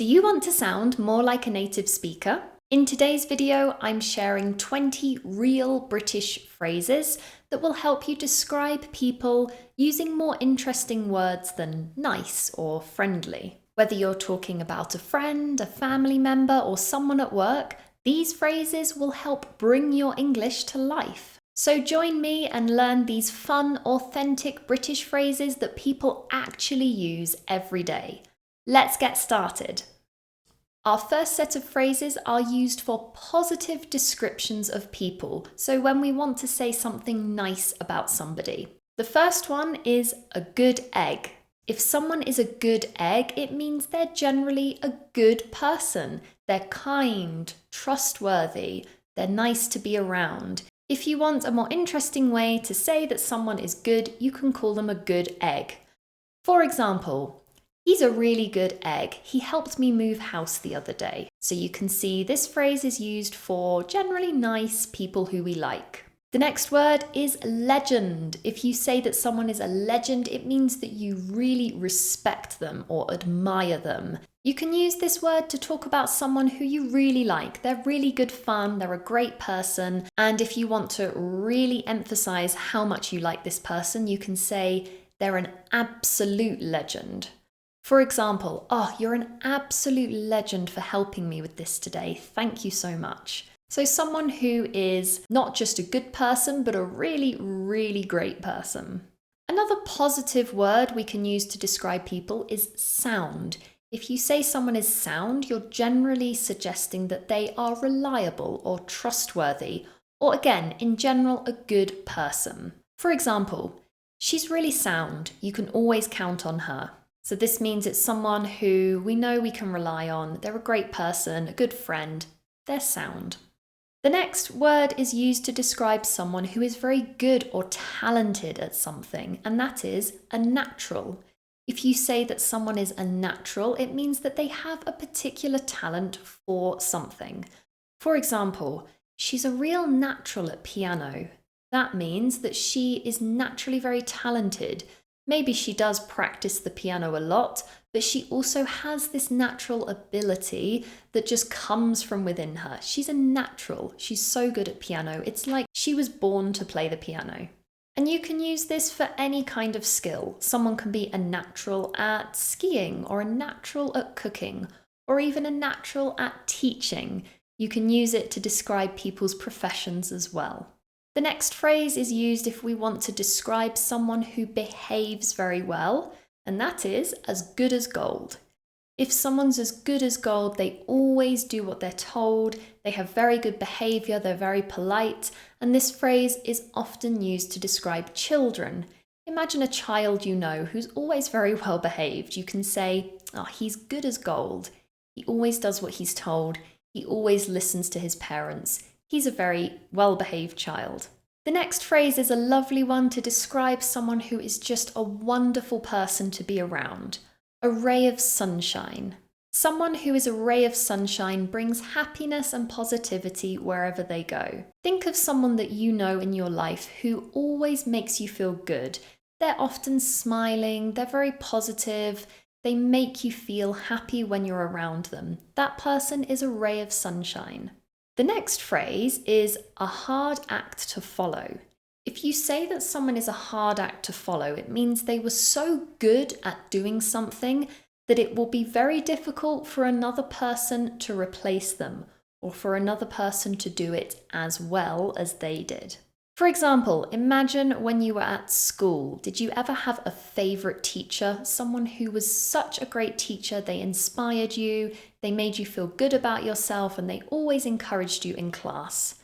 Do you want to sound more like a native speaker? In today's video, I'm sharing 20 real British phrases that will help you describe people using more interesting words than nice or friendly. Whether you're talking about a friend, a family member, or someone at work, these phrases will help bring your English to life. So join me and learn these fun, authentic British phrases that people actually use every day. Let's get started. Our first set of phrases are used for positive descriptions of people, so when we want to say something nice about somebody. The first one is a good egg. If someone is a good egg, it means they're generally a good person. They're kind, trustworthy, they're nice to be around. If you want a more interesting way to say that someone is good, you can call them a good egg. For example, he's a really good egg. He helped me move house the other day. So you can see this phrase is used for generally nice people who we like. The next word is legend. If you say that someone is a legend, it means that you really respect them or admire them. You can use this word to talk about someone who you really like. They're really good fun, they're a great person, and if you want to really emphasize how much you like this person, you can say they're an absolute legend. For example, oh, you're an absolute legend for helping me with this today. Thank you so much. So someone who is not just a good person, but a really, really great person. Another positive word we can use to describe people is sound. If you say someone is sound, you're generally suggesting that they are reliable or trustworthy, or again, in general, a good person. For example, she's really sound. You can always count on her. So this means it's someone who we know we can rely on. They're a great person, a good friend. They're sound. The next word is used to describe someone who is very good or talented at something, and that is a natural. If you say that someone is a natural, it means that they have a particular talent for something. For example, she's a real natural at piano. That means that she is naturally very talented. Maybe she does practice the piano a lot, but she also has this natural ability that just comes from within her. She's a natural. She's so good at piano. It's like she was born to play the piano. And you can use this for any kind of skill. Someone can be a natural at skiing, or a natural at cooking, or even a natural at teaching. You can use it to describe people's professions as well. The next phrase is used if we want to describe someone who behaves very well, and that is as good as gold. If someone's as good as gold, they always do what they're told, they have very good behavior, they're very polite, and this phrase is often used to describe children. Imagine a child you know who's always very well behaved. You can say, oh, he's good as gold. He always does what he's told. He always listens to his parents. He's a very well-behaved child. The next phrase is a lovely one to describe someone who is just a wonderful person to be around. A ray of sunshine. Someone who is a ray of sunshine brings happiness and positivity wherever they go. Think of someone that you know in your life who always makes you feel good. They're often smiling, they're very positive, they make you feel happy when you're around them. That person is a ray of sunshine. The next phrase is a hard act to follow. If you say that someone is a hard act to follow, it means they were so good at doing something that it will be very difficult for another person to replace them, or for another person to do it as well as they did. For example, imagine when you were at school. Did you ever have a favorite teacher? Someone who was such a great teacher, they inspired you, they made you feel good about yourself, and they always encouraged you in class.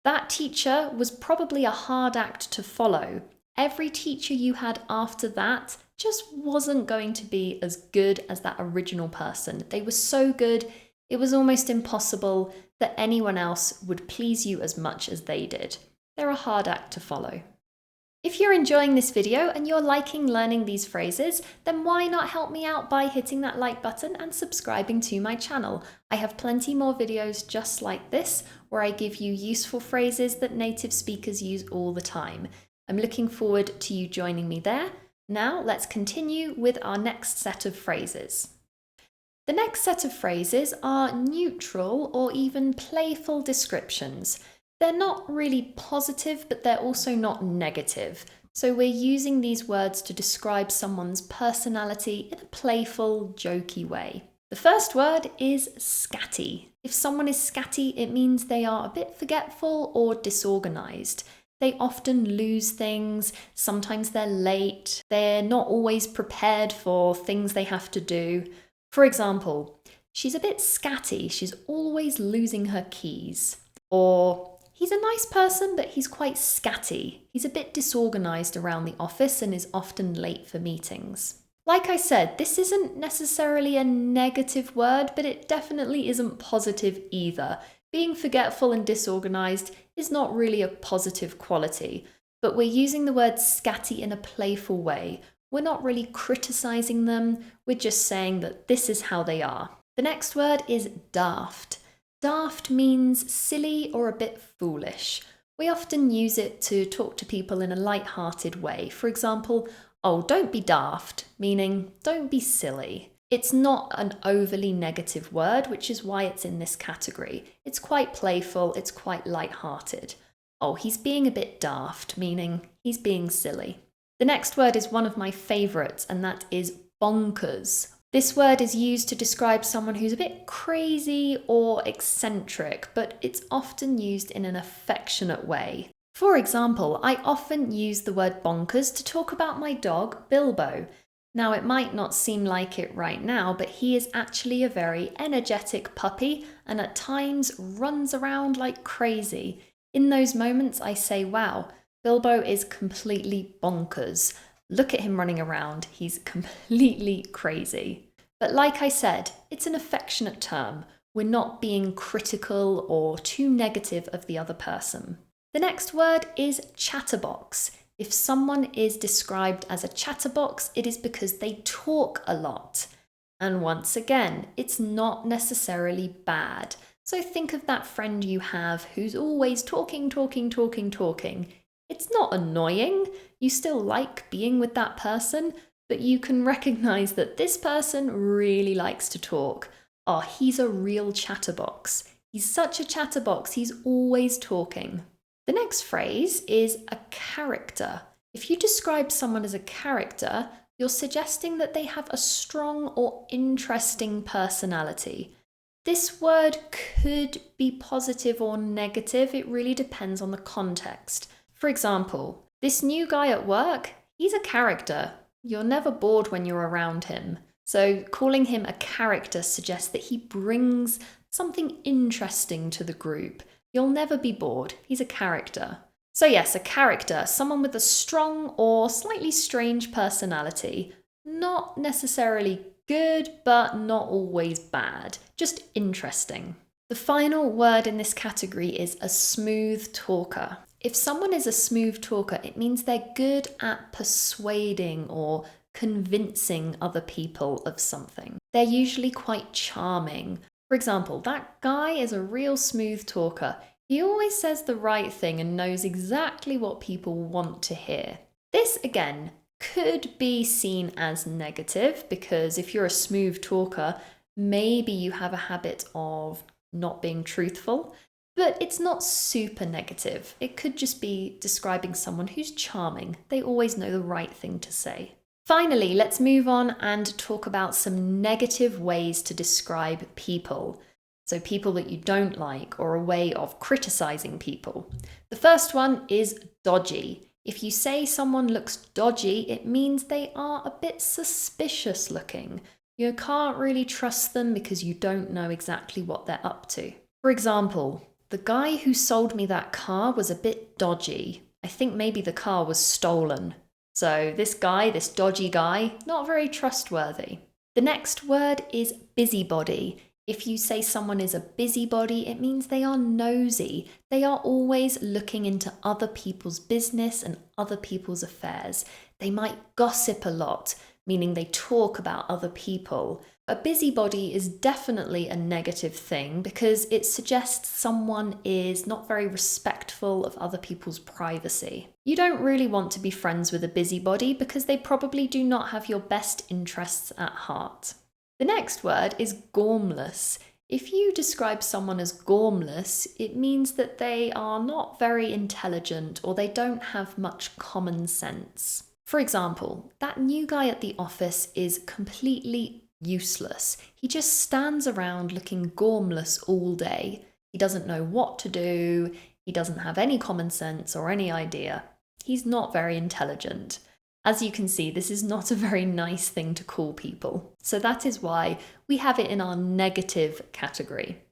That teacher was probably a hard act to follow. Every teacher you had after that just wasn't going to be as good as that original person. They were so good, it was almost impossible that anyone else would please you as much as they did. They're a hard act to follow. If you're enjoying this video and you're liking learning these phrases, then why not help me out by hitting that like button and subscribing to my channel? I have plenty more videos just like this, where I give you useful phrases that native speakers use all the time. I'm looking forward to you joining me there. Now let's continue with our next set of phrases. The next set of phrases are neutral or even playful descriptions. They're not really positive, but they're also not negative. So we're using these words to describe someone's personality in a playful, jokey way. The first word is scatty. If someone is scatty, it means they are a bit forgetful or disorganized. They often lose things, sometimes they're late, they're not always prepared for things they have to do. For example, she's a bit scatty, she's always losing her keys. Or, he's a nice person, but he's quite scatty. He's a bit disorganized around the office and is often late for meetings. Like I said, this isn't necessarily a negative word, but it definitely isn't positive either. Being forgetful and disorganized is not really a positive quality, but we're using the word scatty in a playful way. We're not really criticizing them, we're just saying that this is how they are. The next word is daft. Daft means silly or a bit foolish. We often use it to talk to people in a light-hearted way. For example, oh, don't be daft, meaning don't be silly. It's not an overly negative word, which is why it's in this category. It's quite playful, it's quite light-hearted. Oh, he's being a bit daft, meaning he's being silly. The next word is one of my favourites, and that is bonkers. This word is used to describe someone who's a bit crazy or eccentric, but it's often used in an affectionate way. For example, I often use the word bonkers to talk about my dog, Bilbo. Now, it might not seem like it right now, but he is actually a very energetic puppy and at times runs around like crazy. In those moments, I say, wow, Bilbo is completely bonkers. Look at him running around. He's completely crazy. But like I said, it's an affectionate term. We're not being critical or too negative of the other person. The next word is chatterbox. If someone is described as a chatterbox, it is because they talk a lot. And once again, it's not necessarily bad. So think of that friend you have who's always talking. It's not annoying. You still like being with that person, but you can recognize that this person really likes to talk. Oh, he's a real chatterbox. He's such a chatterbox, he's always talking. The next phrase is a character. If you describe someone as a character, you're suggesting that they have a strong or interesting personality. This word could be positive or negative. It really depends on the context. For example, this new guy at work, he's a character. You're never bored when you're around him. So calling him a character suggests that he brings something interesting to the group. You'll never be bored. He's a character. So yes, a character, someone with a strong or slightly strange personality. Not necessarily good, but not always bad. Just interesting. The final word in this category is a smooth talker. If someone is a smooth talker, it means they're good at persuading or convincing other people of something. They're usually quite charming. For example, that guy is a real smooth talker. He always says the right thing and knows exactly what people want to hear. This, again, could be seen as negative because if you're a smooth talker, maybe you have a habit of not being truthful, but it's not super negative. It could just be describing someone who's charming. They always know the right thing to say. Finally, let's move on and talk about some negative ways to describe people. So people that you don't like, or a way of criticizing people. The first one is dodgy. If you say someone looks dodgy, it means they are a bit suspicious looking. You can't really trust them because you don't know exactly what they're up to. For example, the guy who sold me that car was a bit dodgy. I think maybe the car was stolen. So this guy, this dodgy guy, not very trustworthy. The next word is busybody. If you say someone is a busybody, it means they are nosy. They are always looking into other people's business and other people's affairs. They might gossip a lot, meaning they talk about other people. A busybody is definitely a negative thing because it suggests someone is not very respectful of other people's privacy. You don't really want to be friends with a busybody because they probably do not have your best interests at heart. The next word is gormless. If you describe someone as gormless, it means that they are not very intelligent or they don't have much common sense. For example, that new guy at the office is completely useless. He just stands around looking gormless all day. He doesn't know what to do. He doesn't have any common sense or any idea. He's not very intelligent. As you can see, this is not a very nice thing to call people. So that is why we have it in our negative category.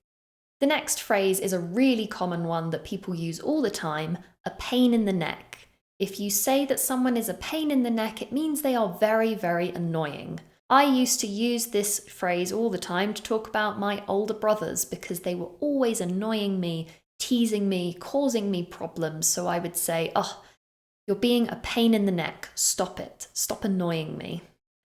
The next phrase is a really common one that people use all the time, a pain in the neck. If you say that someone is a pain in the neck, it means they are very, very annoying. I used to use this phrase all the time to talk about my older brothers because they were always annoying me, teasing me, causing me problems. So I would say, oh, you're being a pain in the neck. Stop it. Stop annoying me.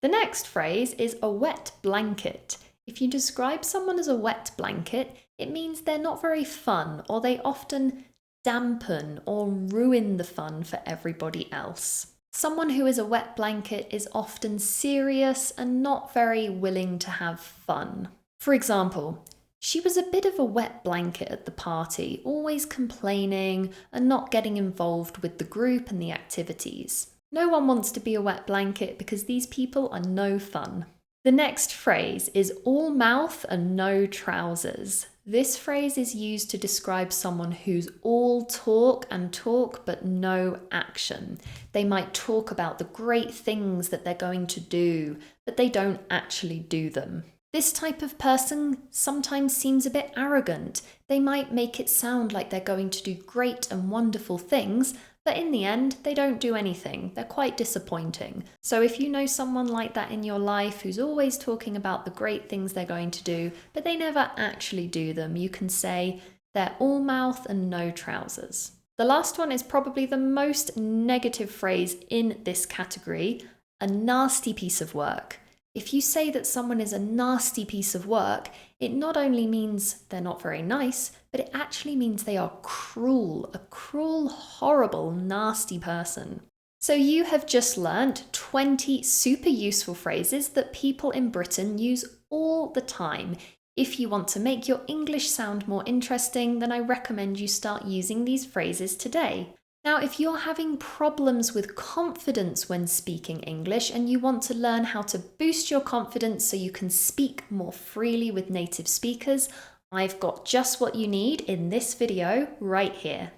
The next phrase is a wet blanket. If you describe someone as a wet blanket, it means they're not very fun, or they often dampen or ruin the fun for everybody else. Someone who is a wet blanket is often serious and not very willing to have fun. For example, she was a bit of a wet blanket at the party, always complaining and not getting involved with the group and the activities. No one wants to be a wet blanket because these people are no fun. The next phrase is all mouth and no trousers. This phrase is used to describe someone who's all talk and talk but no action. They might talk about the great things that they're going to do, but they don't actually do them. This type of person sometimes seems a bit arrogant. They might make it sound like they're going to do great and wonderful things, but in the end, they don't do anything. They're quite disappointing. So if you know someone like that in your life who's always talking about the great things they're going to do, but they never actually do them, you can say they're all mouth and no trousers. The last one is probably the most negative phrase in this category, a nasty piece of work. If you say that someone is a nasty piece of work, it not only means they're not very nice, but it actually means they are cruel, a cruel, horrible, nasty person. So you have just learnt 20 super useful phrases that people in Britain use all the time. If you want to make your English sound more interesting, then I recommend you start using these phrases today. Now, if you're having problems with confidence when speaking English and you want to learn how to boost your confidence so you can speak more freely with native speakers, I've got just what you need in this video right here.